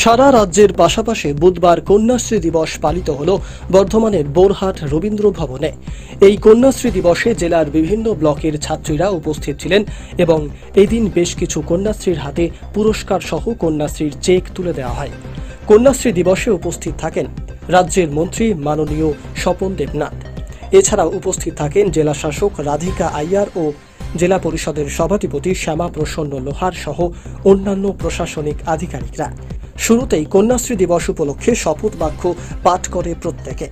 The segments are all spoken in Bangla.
সারা রাজ্যের পাশাপাশি বুধবার কন্যাশ্রী দিবস পালিত হল বর্ধমানের বোরহাট রবীন্দ্র ভবনে। এই কন্যাশ্রী দিবসে জেলার বিভিন্ন ব্লকের ছাত্রীরা উপস্থিত ছিলেন এবং এই দিন বেশ কিছু কন্যাশ্রীর হাতে পুরস্কার সহ কন্যাশ্রীর চেক তুলে দেওয়া হয়। কন্যাশ্রী দিবসে উপস্থিত থাকেন রাজ্যের মন্ত্রী মাননীয় স্বপন দেবনাথ। এছাড়াও উপস্থিত থাকেন জেলা শাসক রাধিকা আইয়ার ও জেলা পরিষদের সভাধিপতি শ্যামা প্রসন্ন লোহার সহ অন্যান্য প্রশাসনিক আধিকারিকরা। শুরুতেই কন্যাশ্রী দিবস উপলক্ষে শপথ বাক্য পাঠ করে প্রত্যেকে।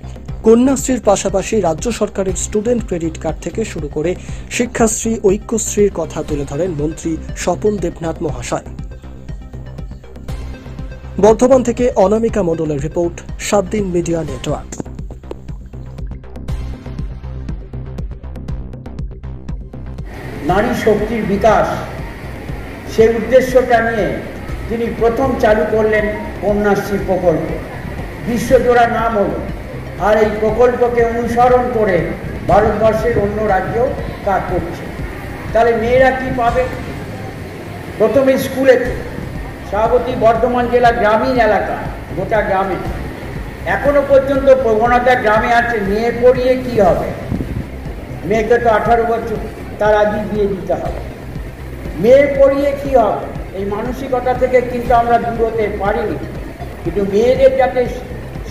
কন্যাশ্রীর পাশাপাশি রাজ্য সরকারের স্টুডেন্ট ক্রেডিট কার্ড থেকে শুরু করে শিক্ষাশ্রী, ঐক্যশ্রীর কথা তুলে ধরেন মন্ত্রী স্বপন দেবনাথ মহাশয়। বর্ধমান থেকে অনামিকা মণ্ডলের রিপোর্ট, 7 দিন মিডিয়া নেটওয়ার্ক। নারী শক্তির বিকাশ, সেই উদ্দেশ্যটা নিয়ে তিনি প্রথম চালু করলেন কন্যাশ্রী প্রকল্প। বিশ্বজোড়া নাম হল, আর এই প্রকল্পকে অনুসরণ করে ভারতবর্ষের অন্য রাজ্যেও কাজ করছে। তাহলে মেয়েরা কি পাবে? প্রথমে স্কুলেতে, স্বাভাবিক বর্ধমান জেলা গ্রামীণ এলাকা, গোটা গ্রামে এখনো পর্যন্ত প্রবণতা গ্রামে আছে, মেয়ে পড়িয়ে কি হবে, মেয়েকে তো 18 বছর তার আগেই বিয়ে দিতে হবে, মেয়ে পড়িয়ে কি হবে, এই মানসিকতা থেকে কিন্তু আমরা দূর হতে পারিনি। কিন্তু মেয়েদের যাতে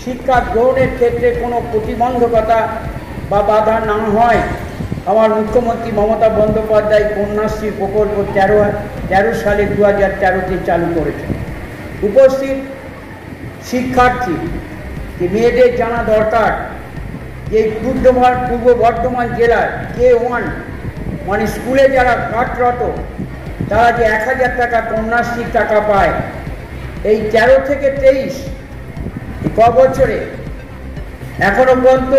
শিক্ষা গ্রহণের ক্ষেত্রে কোনো প্রতিবন্ধকতা বা বাধা না হয়, আমার মুখ্যমন্ত্রী মমতা বন্দ্যোপাধ্যায় কন্যাশ্রী প্রকল্প 13 সালে 2013-তে চালু করেছেন। উপস্থিত শিক্ষার্থী মেয়েদের জানা দরকার যে পূর্ব বর্ধমান জেলার K1 মানে স্কুলে যারা পাঠরত তারা যে 1000 টাকা কন্যাশ্রীর টাকা পায়। এই 13 থেকে 23 ক বছরে এখনো পর্যন্ত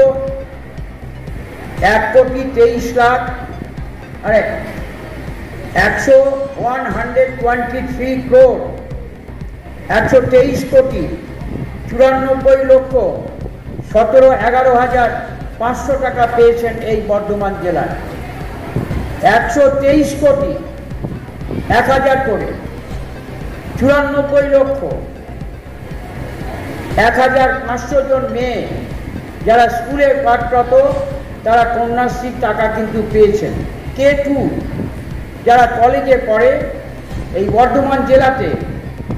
1,23,123 crore 123 কোটি 94 লক্ষ 11,500 টাকা পেয়েছেন এই বর্ধমান জেলায়। 123 কোটি 1000 করে 94 লক্ষ 1,500 জন মেয়ে যারা স্কুলে পাঠরত তারা কন্যাশ্রীর টাকা কিন্তু পেয়েছেন। K2 যারা কলেজে পড়ে এই বর্ধমান জেলাতে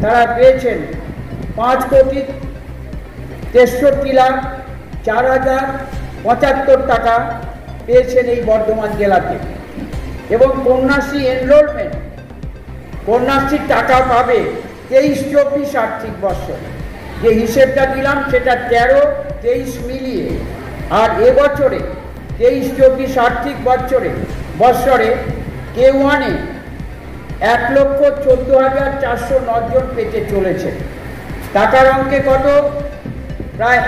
তারা পেয়েছেন 5,63,04,075 টাকা পেয়েছেন এই বর্ধমান জেলাতে। এবং কন্যাশ্রী এনরোলমেন্ট, কন্যাশ্রীর টাকা পাবে 23-24 আর্থিক বছর, যে হিসেবটা দিলাম সেটা 13-23 মিলিয়ে। আর এবছরে 23-24 আর্থিক বছরে K1-এ 1,14,409 জন পেতে চলেছে। টাকার অঙ্কে কত? প্রায়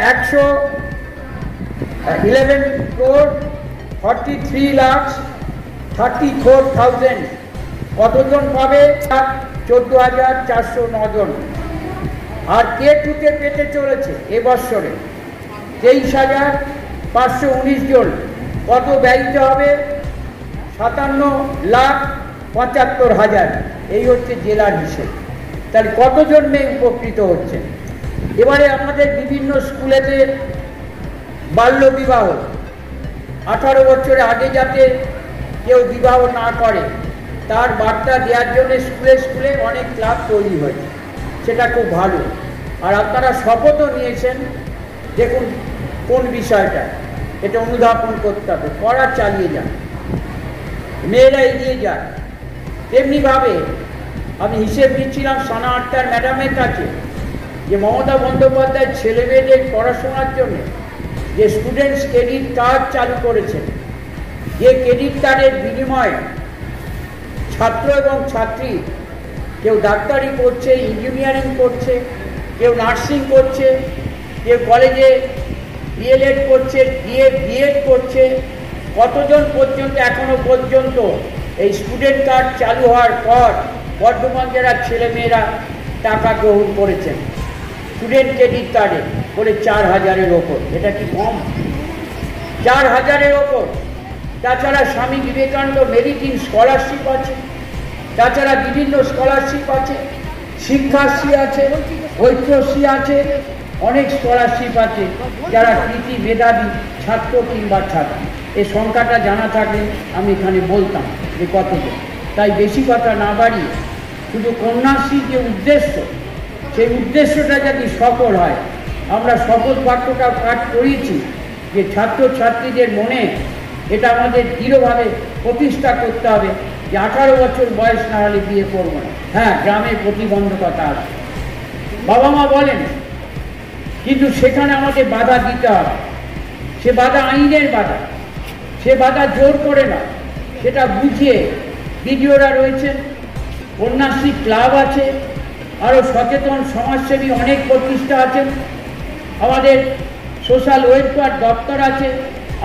11 crore 43,34,000 কতজন পাবে? 14,409 জন। আর K2-তে পেতে চলেছে এবছরে 23,519 জন। কত ব্যয়িত হবে? 57,75,000। এই হচ্ছে জেলার হিসেব। তাহলে কতজন মেয়ে উপকৃত হচ্ছে? এবারে আমাদের বিভিন্ন স্কুলেতে বাল্য বিবাহ, 18 বছরের আগে যাতে কেউ বিবাহ না করে তার বার্তা দেওয়ার জন্য স্কুলে অনেক ক্লাব তৈরি হয়েছে, সেটা খুব ভালো। আর আপনারা শপথও নিয়েছেন, দেখুন কোন বিষয়টা, এটা অনুধাবন করতে হবে, পড়া চালিয়ে যান, মেয়েরা এগিয়ে যান। তেমনিভাবে আমি হিসেব দিচ্ছিলাম সানা আক্তার ম্যাডামের কাছে যে মমতা বন্দ্যোপাধ্যায় ছেলে মেয়েদের পড়াশোনার জন্য যে স্টুডেন্টস ক্রেডিট কার্ড চালু করেছেন, যে ক্রেডিট কার্ডের বিনিময়ে ছাত্র এবং ছাত্রী কেউ ডাক্তারি করছে, ইঞ্জিনিয়ারিং করছে, কেউ নার্সিং করছে, কেউ কলেজে DLED করছে, বিএড করছে, কতজন পর্যন্ত এখনো পর্যন্ত এই স্টুডেন্ট কার্ড চালু হওয়ার পর বর্ধমান জেলার ছেলেমেয়েরা টাকা গ্রহণ করেছেন স্টুডেন্ট ক্রেডিট কার্ডে বলে 4,000-এর ওপর। এটা কি কম? 4,000-এর ওপর। তাছাড়া Swami Vivekananda merit in scholarship আছে, তাছাড়া বিভিন্ন স্কলারশিপ আছে, শিক্ষাশ্রী আছে, ঐক্যশ্রী আছে, অনেক স্কলারশিপ আছে যারা কৃতি মেধাবী ছাত্র কিংবা ছাত্রী। এই সংখ্যাটা জানা থাকলে আমি এখানে বলতাম যে কতজন। তাই বেশি কথা না বাড়িয়ে শুধু কন্যাশ্রীর যে উদ্দেশ্য, সেই উদ্দেশ্যটা যদি সফল হয়, আমরা শপথ বাক্যটা পাঠ করিয়েছি যে ছাত্রছাত্রীদের মনে এটা আমাদের দৃঢ়ভাবে প্রতিষ্ঠা করতে হবে যে 18 বছর বয়স না হলে বিয়ে করবো না। হ্যাঁ, গ্রামে প্রতিবন্ধকতা আছে, বাবা মা বলেন, কিন্তু সেখানে আমাদের বাধা দিতে হবে। সে বাধা আইনের বাধা, সে বাধা জোর করে না, সেটা বুঝিয়ে বিডিওরা রয়েছেন, কন্যাশ্রী ক্লাব আছে, আরও সচেতন সমাজসেবী অনেক প্রতিষ্ঠা আছেন, আমাদের সোশ্যাল ওয়েলফেয়ার দপ্তর আছে।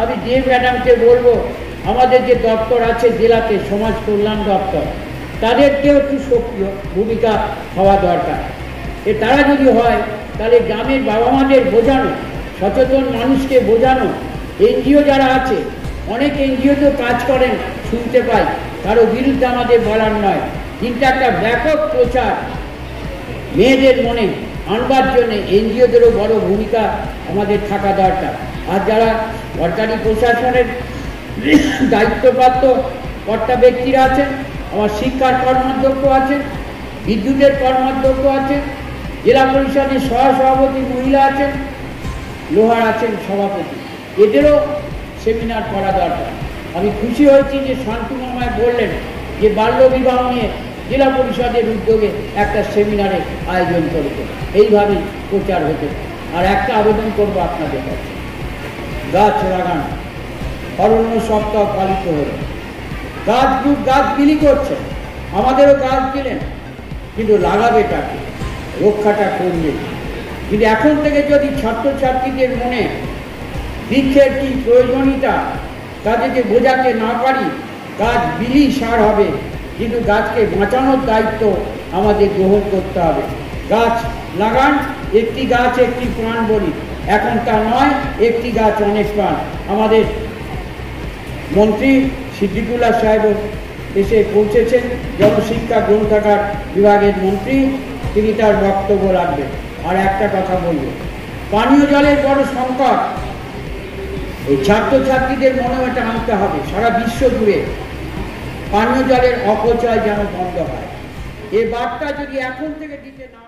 আমি যে ম্যাডামকে বলবো, আমাদের যে দপ্তর আছে জেলাতে সমাজ কল্যাণ দপ্তর, তাদেরকেও একটু সক্রিয় ভূমিকা হওয়া দরকার। তারা যদি হয় তাহলে গ্রামের বাবা মাদের বোঝানো, সচেতন মানুষকে বোঝানো, এনজিও যারা আছে, অনেক এনজিও তো কাজ করেন শুনতে পাই, কারো বিরুদ্ধে আমাদের বলার নয়, কিন্তু একটা ব্যাপক প্রচার মেয়েদের মনে আনবার জন্য এনজিওদেরও বড় ভূমিকা আমাদের থাকা দরকার। আর যারা সরকারি প্রশাসনের দায়িত্বপ্রাপ্ত কর্তা ব্যক্তিরা আছেন, আমার শিক্ষার কর্মাধ্যক্ষ আছেন, বিদ্যুতের কর্মাধ্যক্ষ আছেন, জেলা পরিষদের সহসভাপতি মহিলা আছেন, লোহার আছেন সভাপতি, এদেরও সেমিনার করা দরকার। আমি খুশি হয়েছি যে শান্তিমামায় বললেন যে বাল্যবিবাহ নিয়ে জেলা পরিষদের উদ্যোগে একটা সেমিনারের আয়োজন করেছে, এইভাবেই প্রচার হতে। আর একটা আবেদন করব আপনাদের কাছে, গাছ লাগান। অরণ্য সপ্তাহ পালিত হল, গাছ বিলি করছে, আমাদেরও গাছ দিলেন, কিন্তু লাগাবে কাকে, রক্ষাটা করবে। কিন্তু এখন থেকে যদি ছাত্রছাত্রীদের মনে বৃক্ষের কি প্রয়োজনীয়তা তাদেরকে বোঝাতে না পারি, গাছ বিলি সার হবে, কিন্তু গাছকে বাঁচানোর দায়িত্ব আমাদের গ্রহণ করতে হবে। গাছ লাগান, একটি গাছ একটি প্রাণ বলি, এখন তা নয়, একটি গাছ অনেক প্রাণ। আমাদের মন্ত্রী সিদ্দিকুল্লাহ সাহেব এসে পৌঁছেছেন, জনশিক্ষা গ্রন্থাগার বিভাগের মন্ত্রী, তিনি তার বক্তব্য রাখবেন। আর একটা কথা বলব, পানীয় জলের বড় সংকট, এই ছাত্রছাত্রীদের মনেও এটা আনতে হবে। সারা বিশ্ব জুড়ে পানীয় জলের অপচয় যেন বন্ধ হয়, এ বার্তা যদি এখন থেকে দিতে না